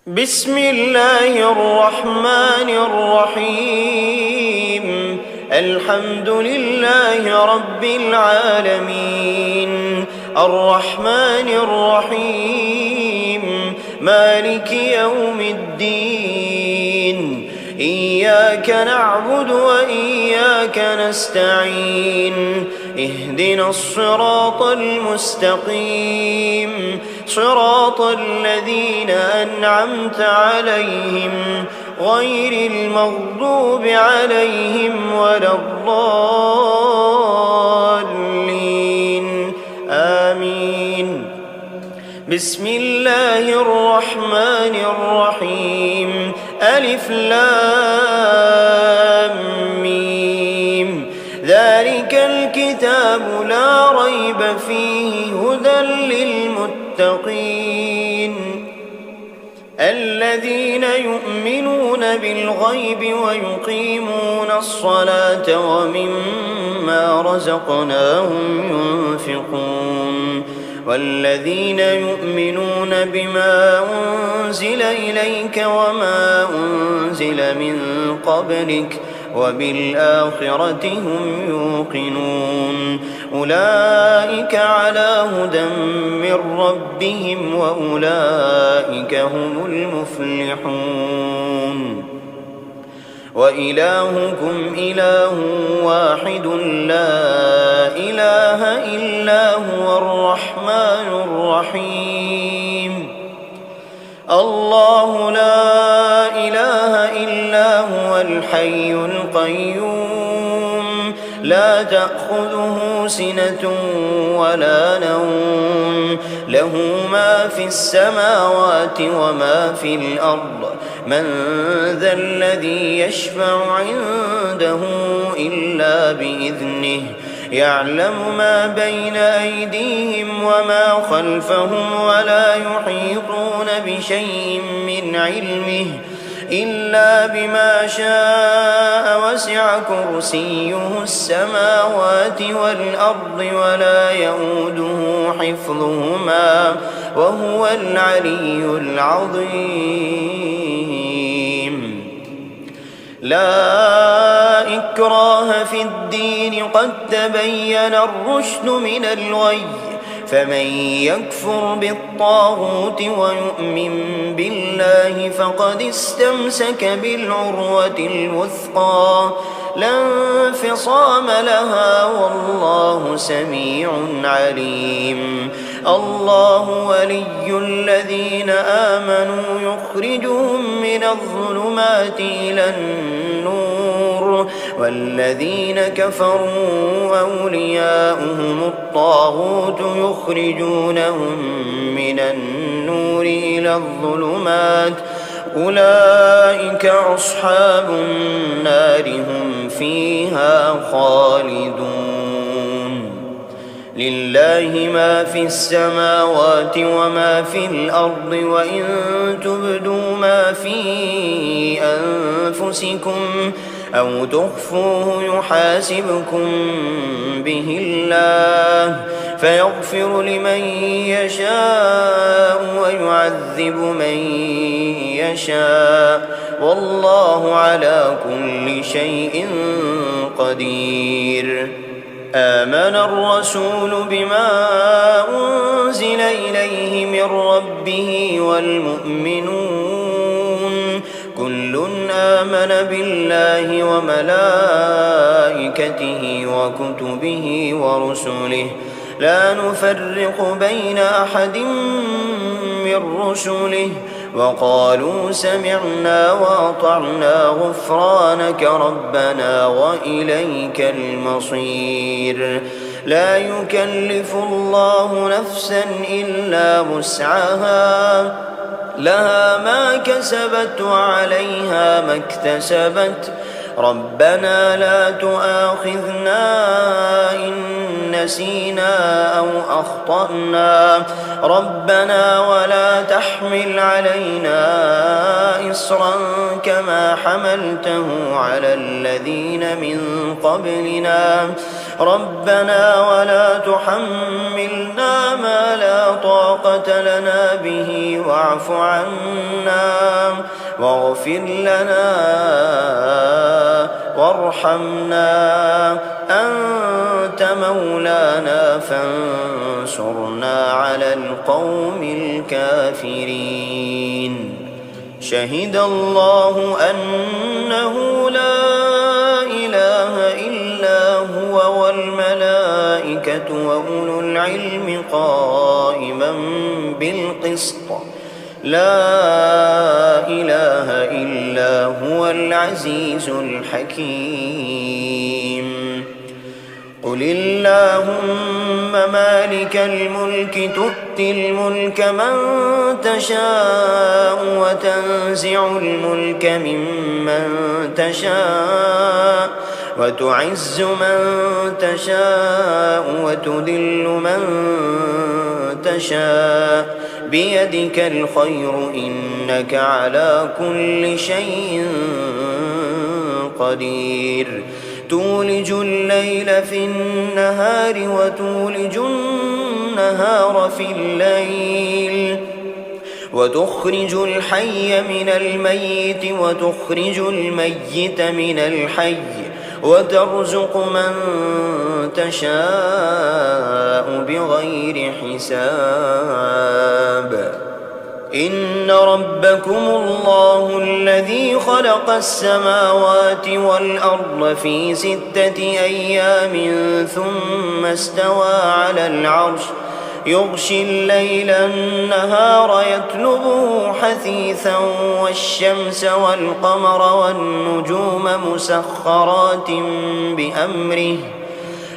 بسم الله الرحمن الرحيم. الحمد لله رب العالمين، الرحمن الرحيم، مالك يوم الدين. إياك نعبد وإياك نستعين، اهدنا الصراط المستقيم، صراط الذين أنعمت عليهم غير المغضوب عليهم ولا الضالين، آمين. بسم الله الرحمن الرحيم. ألف لام ميم. ذلك الكتاب لا ريب فيه هدى للمتقين الذين يؤمنون بالغيب ويقيمون الصلاة ومما رزقناهم ينفقون والذين يؤمنون بما أنزل إليك وما أنزل من قبلك وبالآخرة هم يوقنون أولئك على هدى من ربهم وأولئك هم المفلحون. وإلهكم إله واحد لا إله إلا هو الرحمن الرحيم. الله لا إله إلا هو الحي القيوم، لا تأخذه سنة ولا نوم، له ما في السماوات وما في الأرض. من ذا الذي يشفع عنده إلا بإذنه، يعلم ما بين أيديهم وما خلفهم ولا يحيطون بشيء من علمه إلا بما شاء. وسع كرسيه السماوات والأرض ولا يؤوده حفظهما وهو العلي العظيم. لا إكراه في الدين، قد تبين الرشد من الغي، فمن يكفر بالطاغوت ويؤمن بالله فقد استمسك بالعروة الوثقى لا انفصام لها والله سميع عليم. الله ولي الذين آمنوا يخرجهم من الظلمات إلى النور، والذين كفروا أولياؤهم الطاغوت يخرجونهم من النور إلى الظلمات. أولئك أصحاب النار هم فيها خالدون. لله ما في السماوات وما في الأرض، وإن تبدوا ما في أنفسكم أو تخفوه يحاسبكم به الله، فيغفر لمن يشاء ويعذب من يشاء، والله على كل شيء قدير. آمن الرسول بما أنزل إليه من ربه والمؤمنون كل آمن بالله وملائكته وكتبه ورسله لا نفرق بين أحد من رسله وقالوا سمعنا وأطعنا غفرانك ربنا وإليك المصير. لا يكلف الله نفسا إلا وسعها، لها ما كسبت وعليها ما اكتسبت. ربنا لا تؤاخذنا إن نسينا أو أخطأنا، ربنا ولا تحمل علينا إصرا كما حملته على الذين من قبلنا، ربنا ولا تحملنا ما لا طاقة لنا به واعف عنا واغفر لنا وارحمنا، أنت مولانا فانصرنا على القوم الكافرين. شهد الله أنه لا إله إلا هو والملائكة وأولو العلم قائما بالقسط، لا إله إلا هو العزيز الحكيم. قل اللهم مالك الملك تؤتي الملك من تشاء وتنزع الملك ممن تشاء وتعز من تشاء وتذل من تشاء، بيدك الخير إنك على كل شيء قدير. تولج الليل في النهار وتولج النهار في الليل، وتخرج الحي من الميت وتخرج الميت من الحي، وترزق من تشاء بغير حساب. إن ربكم الله الذي خلق السماوات والأرض في 6 أيام ثم استوى على العرش، يغشي الليل النهار يطلبه حثيثا، والشمس والقمر والنجوم مسخرات بأمره،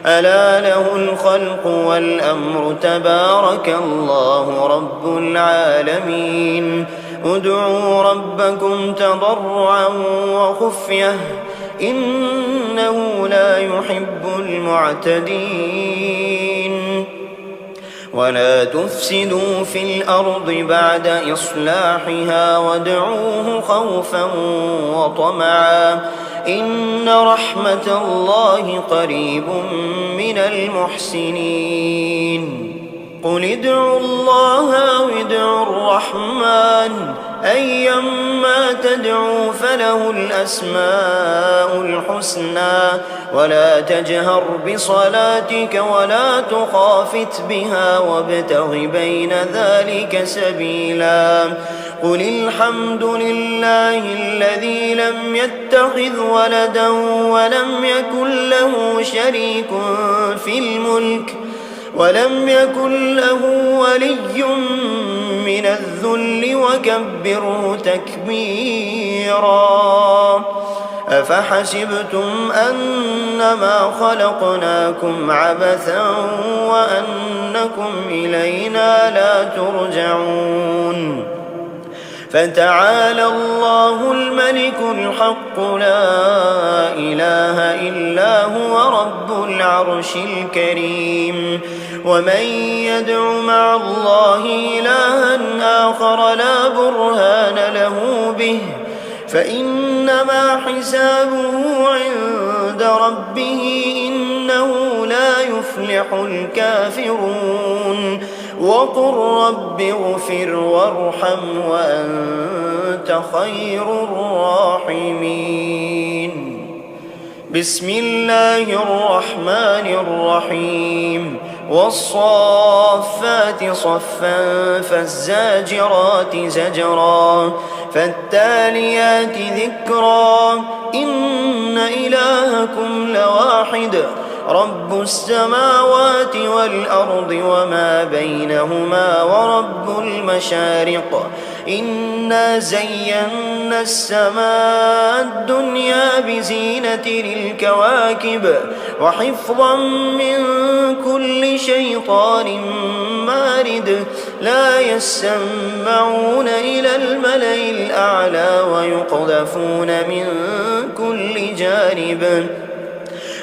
ألا له الخلق والأمر، تبارك الله رب العالمين. ادعوا ربكم تضرعا وخفية إنه لا يحب المعتدين. ولا تفسدوا في الأرض بعد إصلاحها وادعوه خوفا وطمعا، إن رحمة الله قريب من المحسنين. قل ادعوا الله أو ادعوا الرحمن، أيما تدعوا فله الأسماء الحسنى، ولا تجهر بصلاتك ولا تخافت بها وابتغ بين ذلك سبيلا. قل الحمد لله الذي لم يتخذ ولدا ولم يكن له شريك في الملك ولم يكن له ولي من الذل وكبره تكبيرا. أفحسبتم أنما خلقناكم عبثا وأنكم إلينا لا ترجعون. فتعالى الله الملك الحق لا إله إلا هو رب العرش الكريم. ومن يدع مع الله إلها آخر لا برهان له به فإنما حسابه عند ربه إنه لا يفلح الكافرون. وقل رب اغفر وارحم وأنت خير الراحمين. بسم الله الرحمن الرحيم. والصافات صفا فالزاجرات زجرا فالتاليات ذكرا إن إلهكم لواحد رب السماوات والأرض وما بينهما ورب المشارق. إنا زينا السماء الدنيا بزينة للكواكب وحفظا من كل شيطان مارد. لا يسمعون إلى الملأ الأعلى ويقذفون من كل جانب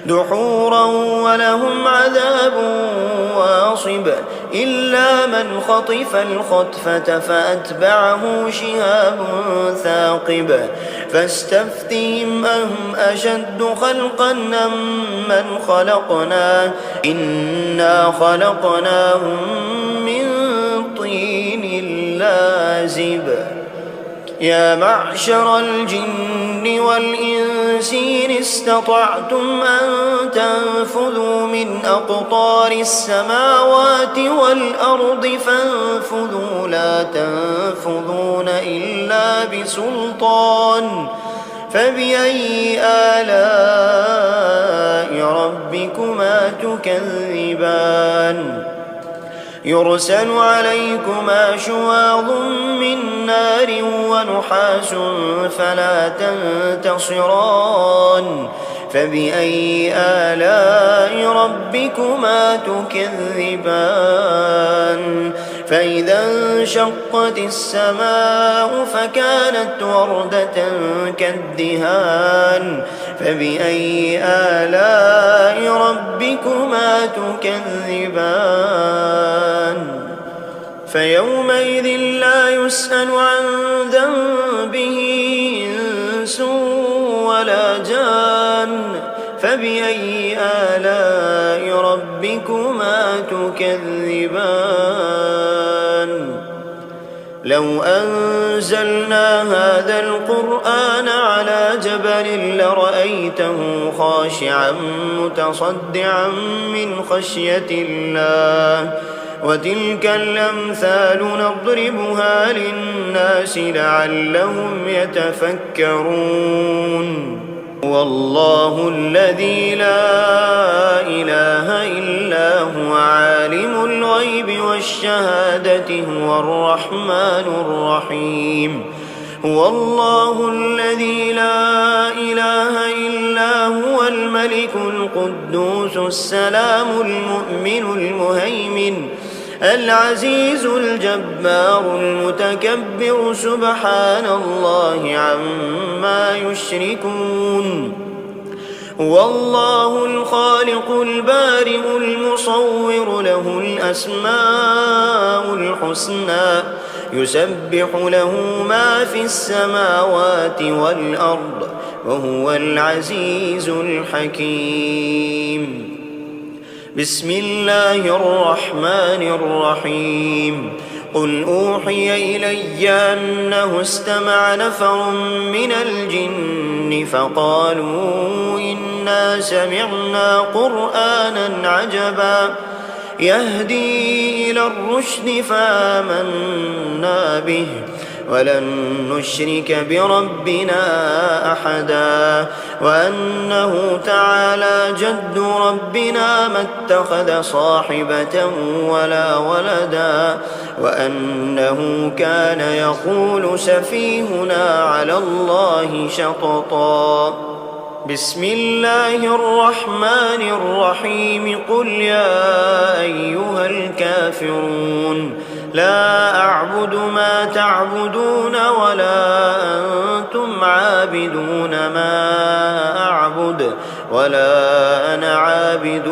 دحورا ولهم عذاب واصب. إلا من خطف الخطفة فأتبعه شهاب ثاقب. فاستفتهم أهم أشد خلقا أم من خلقنا إنا خلقناهم من طين لازب. يا معشر الجن والإنس إن استطعتم أن تنفذوا من أقطار السماوات والأرض فانفذوا لا تنفذون إلا بسلطان فبأي آلاء ربكما تكذبان يرسل عليكما شواظ من نار ونحاس فلا تنتصران فبأي آلاء ربكما تكذبان فإذا انشقت السماء فكانت وردة كالدهان فبأي آلاء ربكما تكذبان فيومئذ لا يسأل عن ذنبه إنس ولا جان فبأي آلاء ربكما تكذبان لو أنزلنا هذا القرآن على جبل لرأيته خاشعا متصدعا من خشية الله وتلك الأمثال نضربها للناس لعلهم يتفكرون والله الذي لا إله إلا هو عالم الغيب والشهادة هو الرحمن الرحيم هو الله الذي لا إله إلا هو الملك القدوس السلام المؤمن المهيمن العزيز الجبار المتكبر سبحان الله عما يشركون هو الله الخالق البارئ المصور له الأسماء الحسنى يسبح له ما في السماوات والأرض وهو العزيز الحكيم بسم الله الرحمن الرحيم قل أوحي إلي أنه استمع نفر من الجن فقالوا إنا سمعنا قرآنا عجبا يهدي إلى الرشد فآمنا به ولن نشرك بربنا أحدا وأنه تعالى جد ربنا ما اتخذ صاحبة ولا ولدا وأنه كان يقول سفيهنا على الله شططا بسم الله الرحمن الرحيم قل يا أيها الكافرون لا أعبد ما تعبدون ولا أنتم عابدون ما أعبد ولا أنا عابد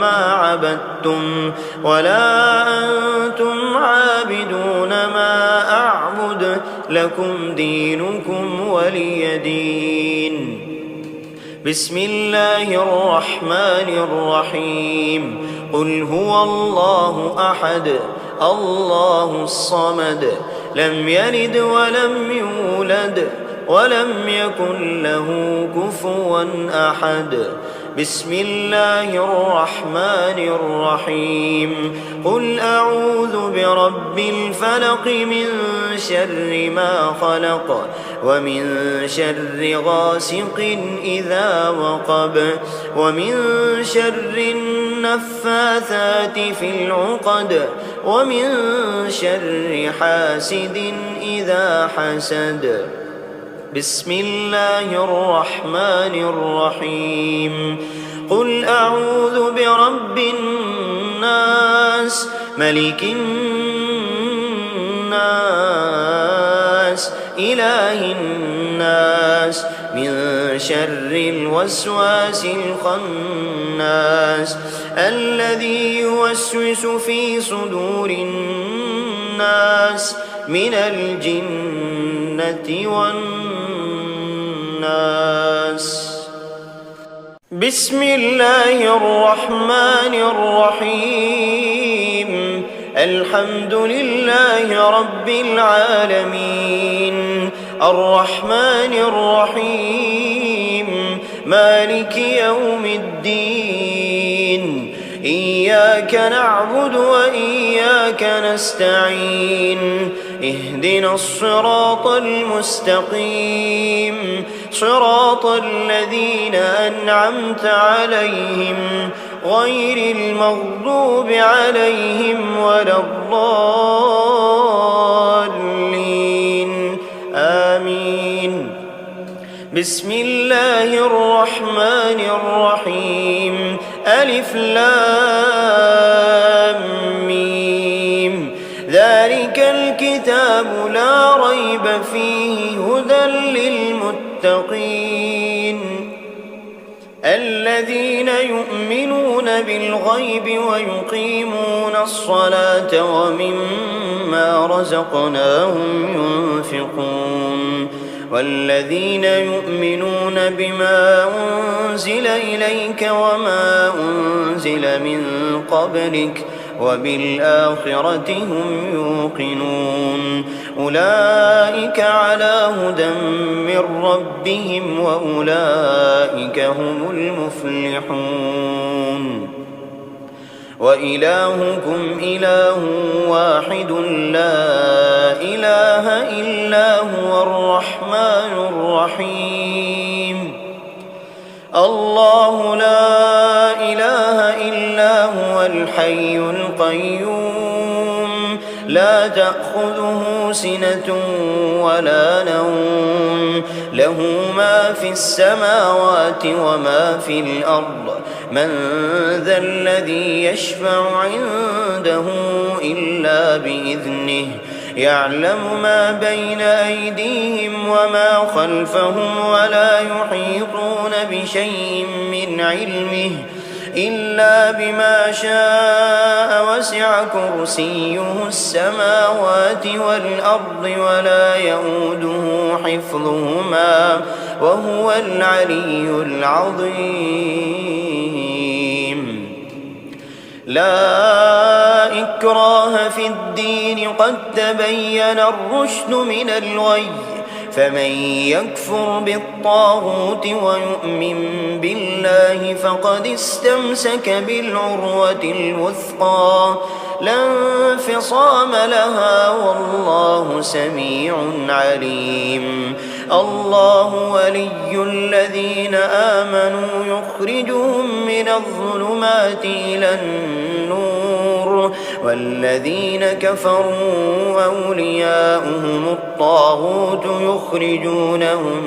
ما عبدتم ولا أنتم عابدون ما أعبد لكم دينكم ولي دين بسم الله الرحمن الرحيم قل هو الله أحد الله الصمد لم يلد ولم يولد ولم يكن له كفوا أحد بسم الله الرحمن الرحيم قل أعوذ برب الفلق من شر ما خلق ومن شر غاسق إذا وقب ومن شر النفاثات في العقد ومن شر حاسد إذا حسد بسم الله الرحمن الرحيم قل أعوذ برب الناس ملك الناس إله الناس من شر الوسواس الخناس الذي يوسوس في صدور الناس من الجنة والناس بسم الله الرحمن الرحيم الحمد لله رب العالمين الرحمن الرحيم مالك يوم الدين إياك نعبد وإياك نستعين اهدنا الصراط المستقيم صراط الذين أنعمت عليهم غير المغضوب عليهم ولا الضالين آمين. بسم الله الرحمن الرحيم ألف لام ميم ذلك الكتاب لا ريب فيه هدى للمتقين الذين يؤمنون بالغيب ويقيمون الصلاة ومما رزقناهم ينفقون والذين يؤمنون بما أنزل إليك وما أنزل من قبلك وبالآخرة هم يوقنون أولئك على هدى من ربهم وأولئك هم المفلحون وإلهكم إله واحد لا إله إلا هو الرحمن الرحيم الله لا إله إلا هو الحي القيوم لا تأخذه سنة ولا نوم له ما في السماوات وما في الأرض من ذا الذي يشفع عنده إلا بإذنه يعلم ما بين أيديهم وما خلفهم ولا يحيطون بشيء من علمه إلا بما شاء وسع كرسيه السماوات والأرض ولا يؤوده حفظهما وهو العلي العظيم لا إكراه في الدين قد تبين الرشد من الغي فمن يكفر بالطاغوت ويؤمن بالله فقد استمسك بالعروة الوثقى لا انفصام لها والله سميع عليم الله ولي الذين آمنوا يخرجهم من الظلمات إلى النور والذين كفروا أولياؤهم الطاغوت يخرجونهم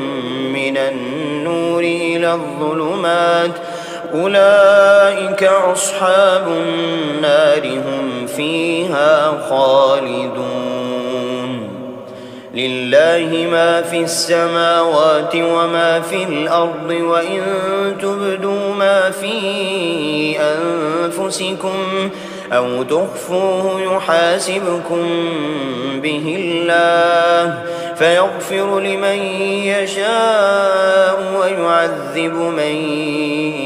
من النور إلى الظلمات أولئك أصحاب النار هم فيها خالدون لله ما في السماوات وما في الأرض وإن تبدوا ما في أنفسكم أو تخفوه يحاسبكم به الله فيغفر لمن يشاء ويعذب من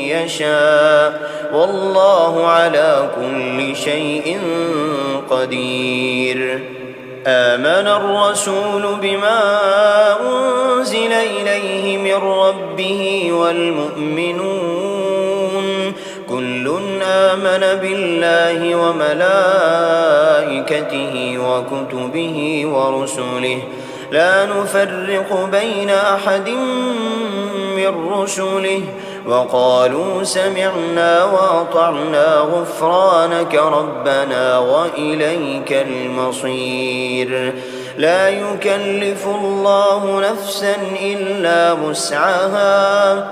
يشاء والله على كل شيء قدير آمن الرسول بما أنزل إليه من ربه والمؤمنون كل آمن بالله وملائكته وكتبه ورسله لا نفرق بين أحد من رسله وقالوا سمعنا وأطعنا غفرانك ربنا وإليك المصير لا يكلف الله نفسا إلا وسعها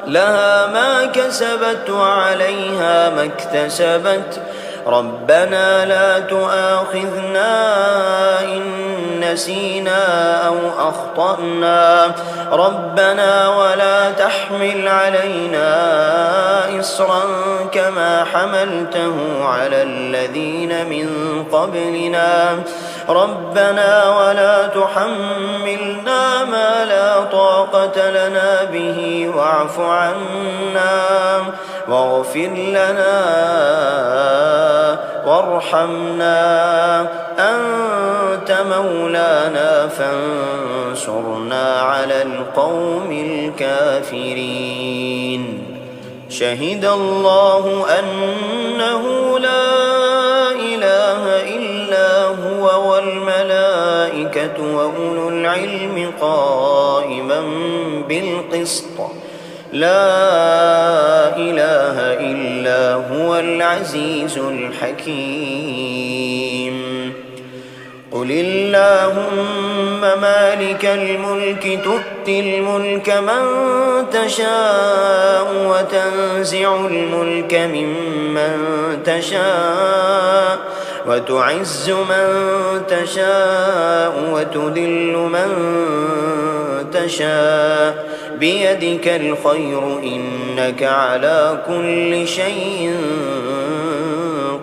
لها ما كسبت وعليها ما اكتسبت ربنا لا تؤاخذنا إن نسينا أو أخطأنا ربنا ولا تحمل علينا إصرا كما حملته على الذين من قبلنا ربنا ولا تحملنا ما لا طاقة لنا به واعف عنا واغفر لنا وارحمنا، أنت مولانا فانصرنا على القوم الكافرين. شهد الله أنه لا إله إلا هو والملائكة وأولو العلم قائما بالقسط، لا إله إلا هو العزيز الحكيم. قل اللهم مالك الملك تؤتي الملك من تشاء وتنزع الملك ممن تشاء وتعز من تشاء وتذل من تشاء بيدك الخير إنك على كل شيء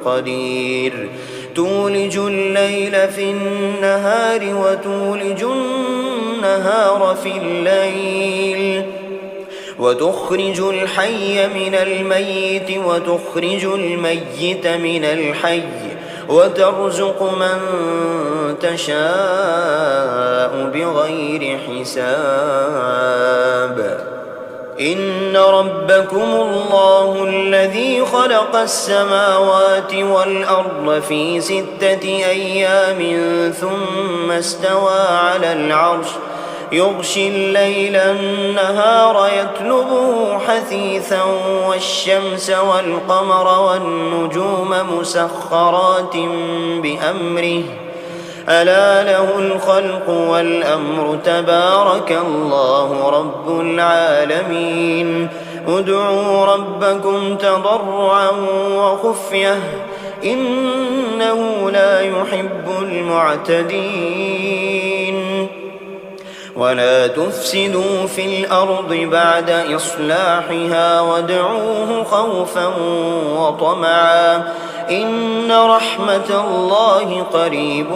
قدير. تولج الليل في النهار وتولج النهار في الليل، وتخرج الحي من الميت وتخرج الميت من الحي، وترزق من تشاء بغير حساب. إن ربكم الله الذي خلق السماوات والأرض في 6 أيام ثم استوى على العرش، يغشي الليل النهار يطلبه حثيثا، والشمس والقمر والنجوم مسخرات بأمره، ألا له الخلق والأمر، تبارك الله رب العالمين. ادعوا ربكم تضرعا وخفية إنه لا يحب المعتدين. ولا تفسدوا في الأرض بعد إصلاحها وادعوه خوفا وطمعا إن رحمة الله قريب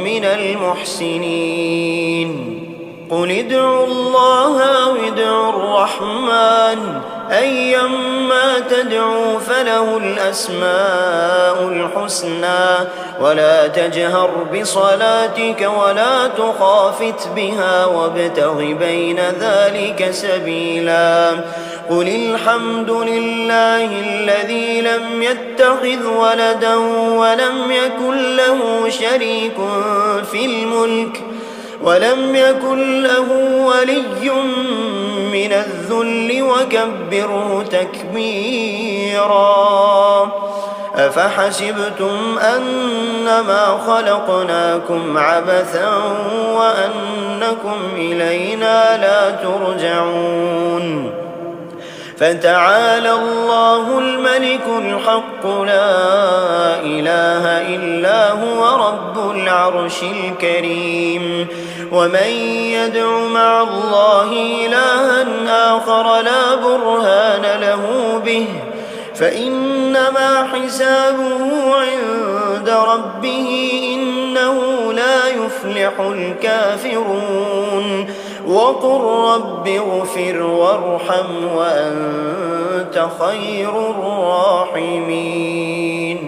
من المحسنين. قل ادعوا الله أو ادعوا الرحمن أيما تدعوا فله الأسماء الحسنى، ولا تجهر بصلاتك ولا تخافت بها وابتغ بين ذلك سبيلا. قل الحمد لله الذي لم يتخذ ولدا ولم يكن له شريك في الملك ولم يكن له ولي من الذل وكبره تكبيرا. أفحسبتم أنما خلقناكم عبثا وأنكم إلينا لا ترجعون. فتعالى الله الملك الحق لا إله إلا هو رب العرش الكريم. ومن يدع مع الله إلها آخر لا برهان له به فإنما حسابه عند ربه إنه لا يفلح الكافرون. وقل رب اغفر وارحم وأنت خير الراحمين.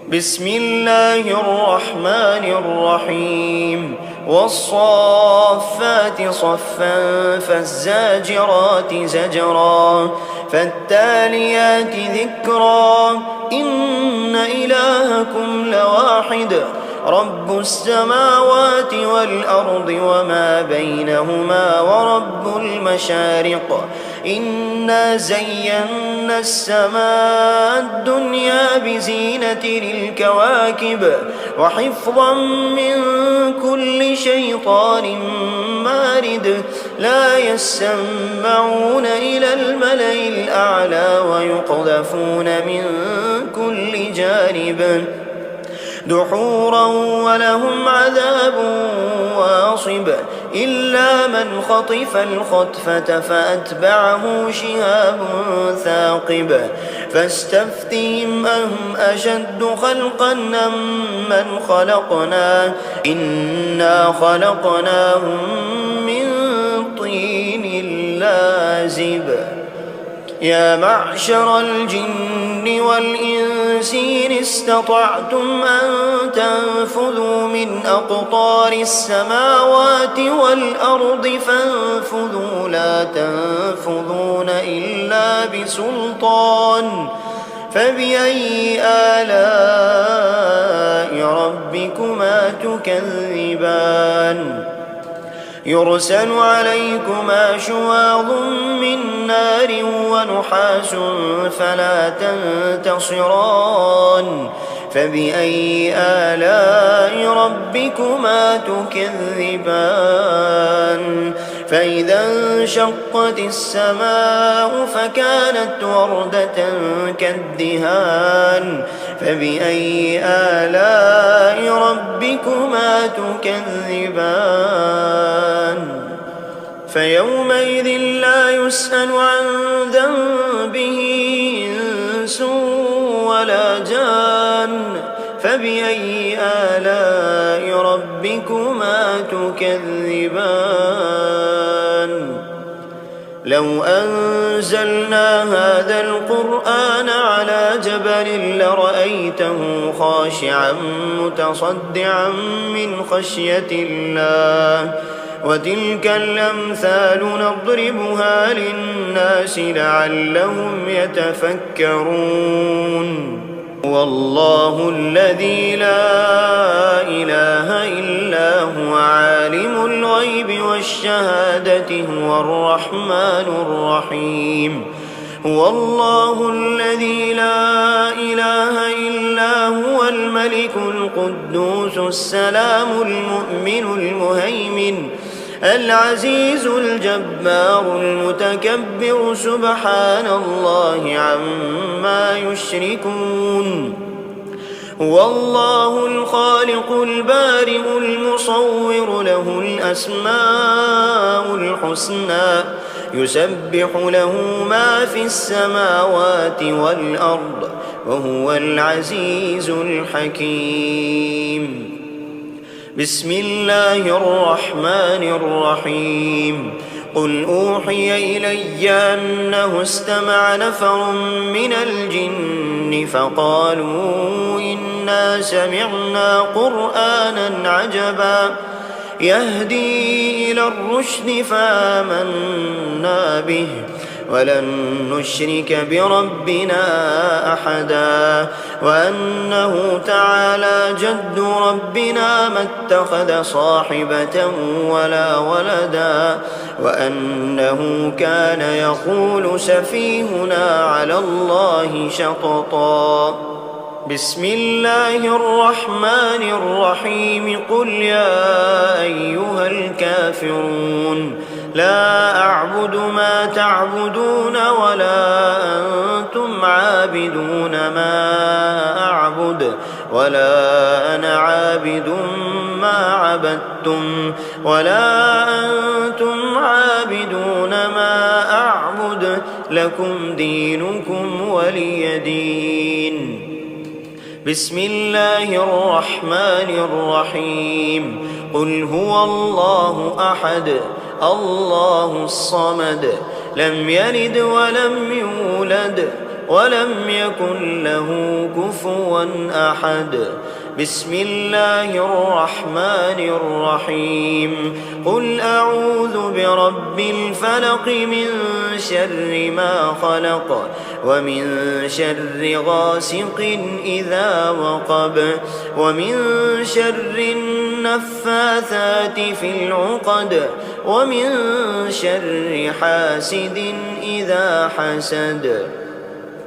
بسم الله الرحمن الرحيم. والصافات صفا فالزاجرات زجرا فالتاليات ذكرا إن إلهكم لواحد رب السماوات والأرض وما بينهما ورب المشارق. إنا زينا السماء الدنيا بزينة للكواكب وحفظا من كل شيطان مارد. لا يسمعون إلى الملأ الأعلى ويقذفون من كل جانب دحورا ولهم عذاب واصب. إلا من خطف الخطفة فأتبعه شهاب ثاقب. فاستفتهم أهم أشد خلقا أم من خلقنا إنا خلقناهم من طين لازب. يا معشر الجن والجن والإنس إن استطعتم أن تنفذوا من أقطار السماوات والأرض فانفذوا لا تنفذون إلا بسلطان فبأي آلاء ربكما تكذبان يرسل عليكما شواظ من نار ونحاس فلا تنتصران فبأي آلاء ربكما تكذبان فإذا انشقت السماء فكانت وردة كالدهان فبأي آلاء ربكما تكذبان فيومئذ لا يسأل عن ذنبه إنس ولا جان فبأي آلاء ربكما تكذبان لو أنزلنا هذا القرآن على جبل لرأيته خاشعا متصدعا من خشية الله وتلك الأمثال نضربها للناس لعلهم يتفكرون والله الذي لا إله إلا هو عالم الغيب والشهادة هو الرحمن الرحيم هو الله الذي لا إله إلا هو الملك القدوس السلام المؤمن المهيمن العزيز الجبار المتكبر سبحان الله عما يشركون هو الله الخالق البارئ المصور له الأسماء الحسنى يسبح له ما في السماوات والأرض وهو العزيز الحكيم بسم الله الرحمن الرحيم قل أوحي إلي أنه استمع نفر من الجن فقالوا إنا سمعنا قرآنا عجبا يهدي إلى الرشد فآمنا به ولن نشرك بربنا أحدا وأنه تعالى جد ربنا ما اتخذ صاحبة ولا ولدا وأنه كان يقول سفيهنا على الله شططا بسم الله الرحمن الرحيم قل يا أيها الكافرون لا أعبد ما تعبدون ولا أنتم عابدون ما أعبد ولا أنا عابد ما عبدتم ولا أنتم عابدون ما أعبد لكم دينكم ولي دين بسم الله الرحمن الرحيم قل هو الله أحد الله الصمد لم يلد ولم يولد ولم يكن له كفوا أحد بسم الله الرحمن الرحيم قل أعوذ برب الفلق من شر ما خلق ومن شر غاسق إذا وقب ومن شر النفاثات في العقد ومن شر حاسد إذا حسد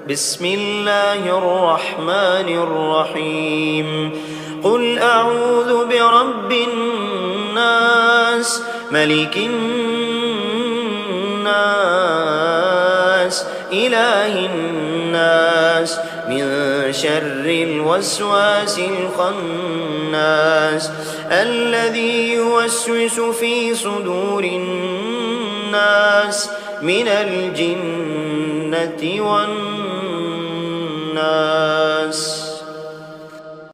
بسم الله الرحمن الرحيم قل أعوذ برب الناس ملك الناس إله الناس من شر الوسواس الخناس الذي يوسوس في صدور الناس من الجنة والناس